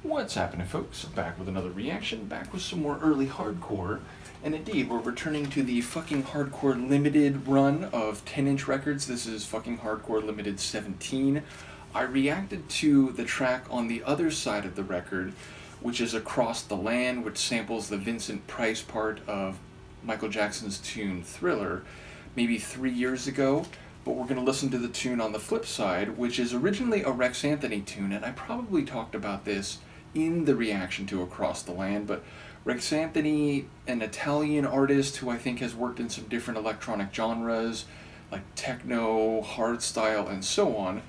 What's happening, folks? Back with another reaction, back with some more early hardcore, and indeed, we're returning to the fucking hardcore limited run of 10-inch records. This is fucking hardcore limited 17. I reacted to the track on the other side of the record, which is Across the Land, which samples the Vincent Price part of Michael Jackson's tune Thriller, maybe 3 years ago. But we're going to listen to the tune on the flip side, which is originally a Rexanthony tune, and I probably talked about this in the reaction to Across the Land, but Rexanthony, an Italian artist who I think has worked in some different electronic genres, like techno, hardstyle, and so on.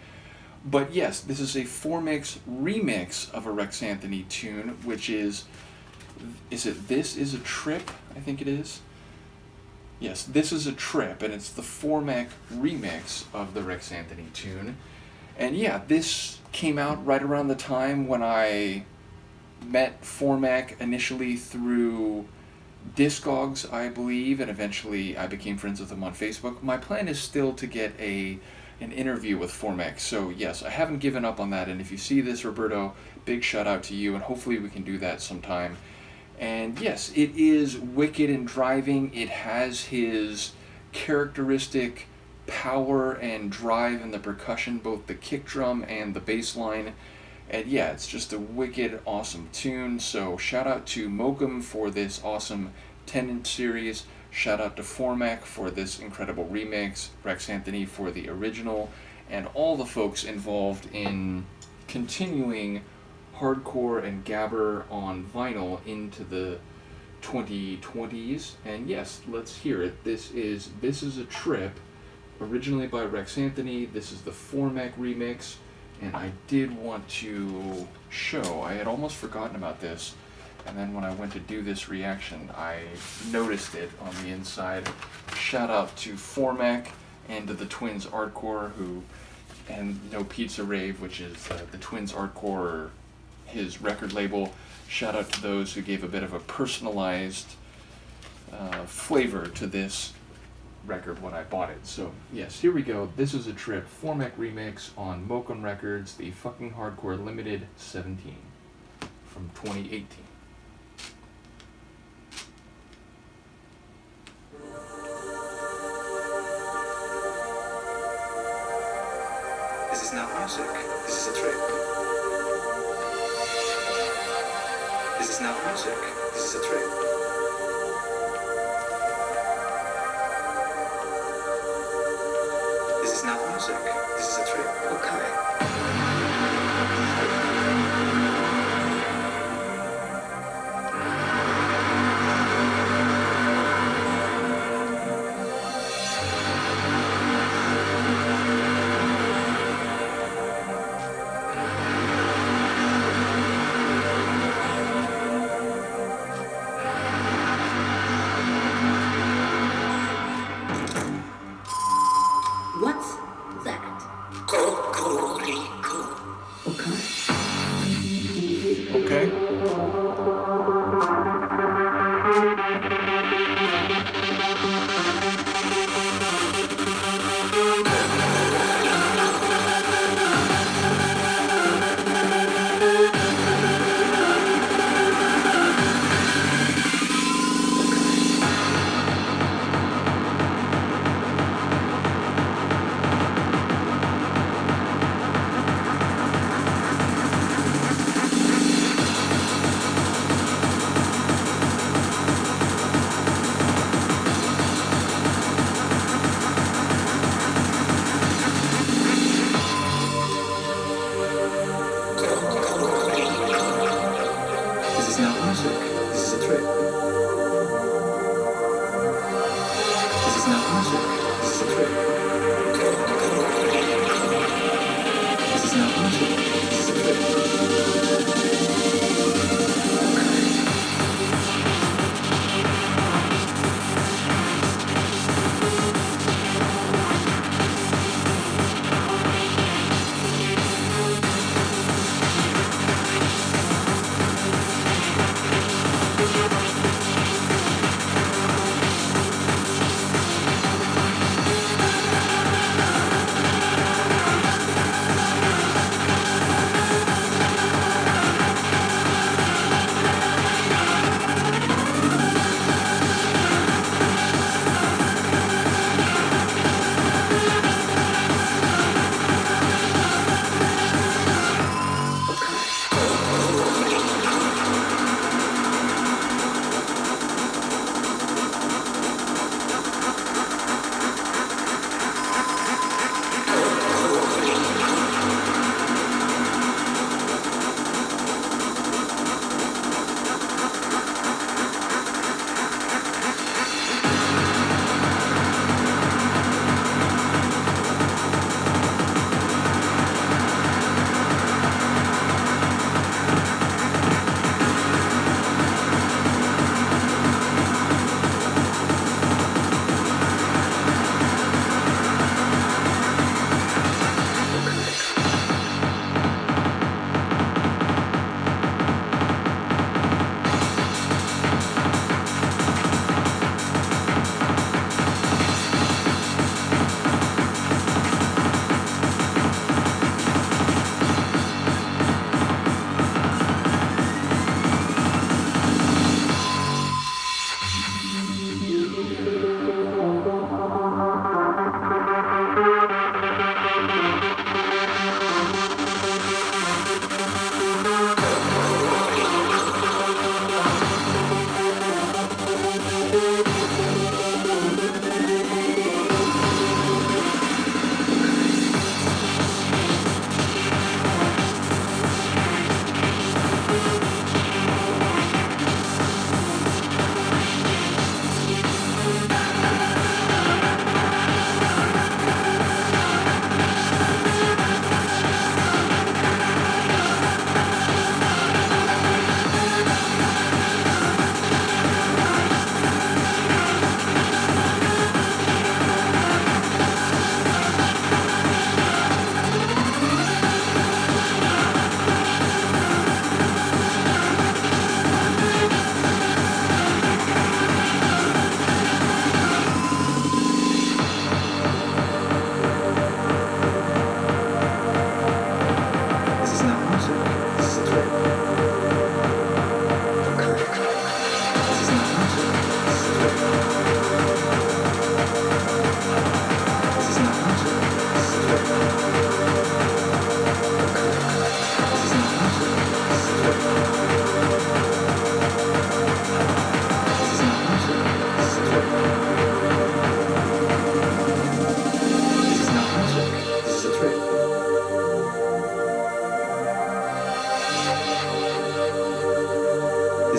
But yes, this is a Formek's remix of a Rexanthony tune, which is it This Is a Trip? I think it is. Yes, This Is a Trip, and it's the Formek remix of the Rexanthony tune. And yeah, this came out right around the time when I met Formek initially through Discogs, I believe, and eventually I became friends with him on Facebook. My plan is still to get an interview with Formek, so yes, I haven't given up on that, and if you see this, Roberto, big shout out to you, and hopefully we can do that sometime. And yes, it is wicked and driving. It has his characteristic power and drive in the percussion, both the kick drum and the bass line. And yeah, it's just a wicked, awesome tune. So shout out to Mokum for this awesome 10-inch series. Shout out to Formek for this incredible remix, Rexanthony for the original, and all the folks involved in continuing hardcore and gabber on vinyl into the 2020s. And yes, let's hear it. This is a Trip, originally by Rexanthony. This is the Formek remix, and I did want to show, I had almost forgotten about this, and then when I went to do this reaction, I noticed it on the inside. Shout out to Formek and to the Twins Artcore, and No Pizza Rave, which is the Twins Artcore, his record label. Shout out to those who gave a bit of a personalized flavor to this record when I bought it. So yes, here we go. This is a Trip, Formek remix on Mokum Records, the fucking hardcore limited 17 from 2018. This is not music. This is a trip. This is not music. This is a trip. This is not music. This is a trip. Okay. What's that? Okay. This is not music. This is a trip. This is not music. This is a trip. This is not music. This is a trip. Okay.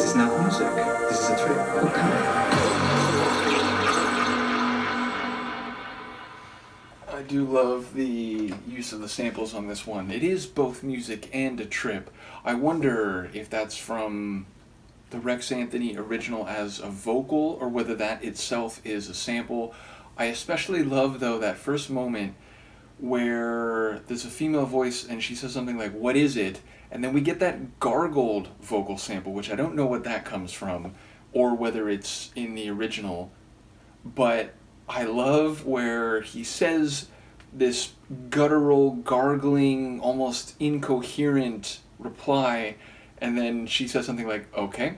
This is not music. This is a trip. I do love the use of the samples on this one. It is both music and a trip. I wonder if that's from the Rexanthony original as a vocal or whether that itself is a sample. I especially love, though, that first moment where there's a female voice and she says something like, "What is it?" And then we get that gargled vocal sample, which I don't know what that comes from or whether it's in the original. But I love where he says this guttural, gargling, almost incoherent reply, and then she says something like, "Okay."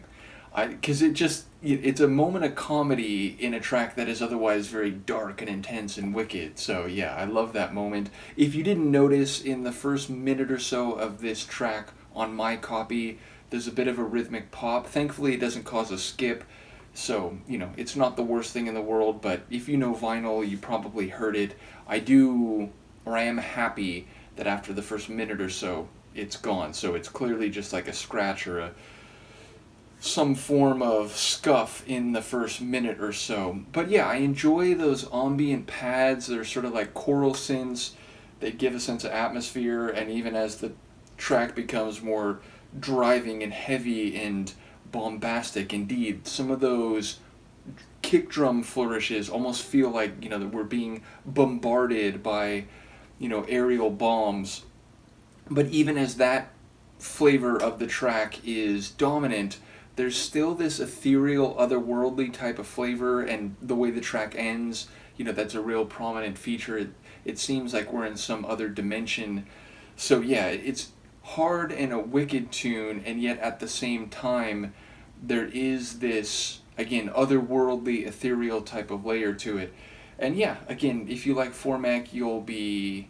Because it's a moment of comedy in a track that is otherwise very dark and intense and wicked. So yeah, I love that moment. If you didn't notice, in the first minute or so of this track on my copy, there's a bit of a rhythmic pop. Thankfully, it doesn't cause a skip. So, it's not the worst thing in the world, but if you know vinyl, you probably heard it. I am happy that after the first minute or so, it's gone. So it's clearly just like a scratch or some form of scuff in the first minute or so. But yeah, I enjoy those ambient pads. They're sort of like choral synths. They give a sense of atmosphere, and even as the track becomes more driving and heavy and bombastic, indeed, some of those kick drum flourishes almost feel like, that we're being bombarded by, aerial bombs. But even as that flavor of the track is dominant, there's still this ethereal, otherworldly type of flavor, and the way the track ends, that's a real prominent feature. It seems like we're in some other dimension. So yeah, it's hard and a wicked tune, and yet at the same time, there is this, again, otherworldly, ethereal type of layer to it. And yeah, again, if you like Formek, you'll be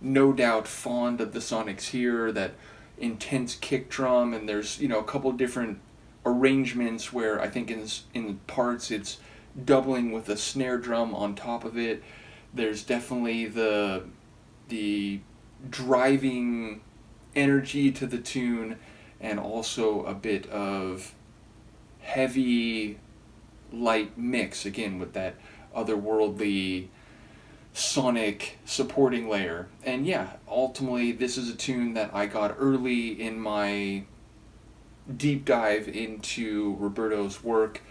no doubt fond of the sonics here, that intense kick drum, and there's, a couple different arrangements where I think in parts it's doubling with a snare drum on top of it. There's definitely the driving energy to the tune, and also a bit of heavy light mix, again with that otherworldly sonic supporting layer. And yeah, ultimately this is a tune that I got early in my deep dive into Roberto's work,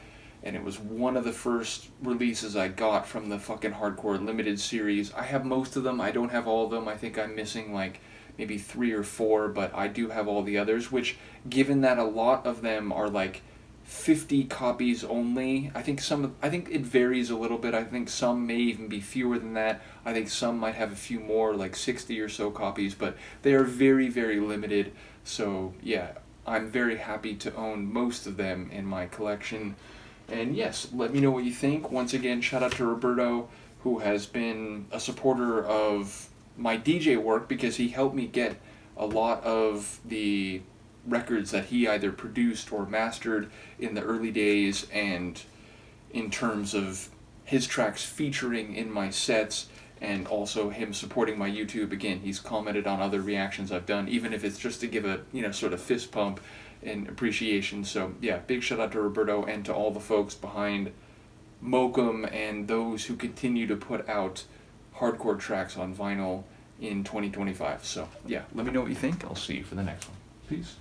and it was one of the first releases I got from the fucking Hardcore Limited series. I have most of them. I don't have all of them. I think I'm missing like maybe 3 or 4, but I do have all the others, which, given that a lot of them are like 50 copies only, I think it varies a little bit. I think some may even be fewer than that. I think some might have a few more, like 60 or so copies, but they are very, very limited. So yeah, I'm very happy to own most of them in my collection. And yes, let me know what you think. Once again, shout out to Roberto, who has been a supporter of my DJ work, because he helped me get a lot of the records that he either produced or mastered in the early days, and in terms of his tracks featuring in my sets, and also him supporting my YouTube. Again, he's commented on other reactions I've done, even if it's just to give a sort of fist pump in appreciation. So yeah, big shout out to Roberto and to all the folks behind Mokum and those who continue to put out hardcore tracks on vinyl in 2025. So yeah, let me know what you think. I'll see you for the next one. Peace.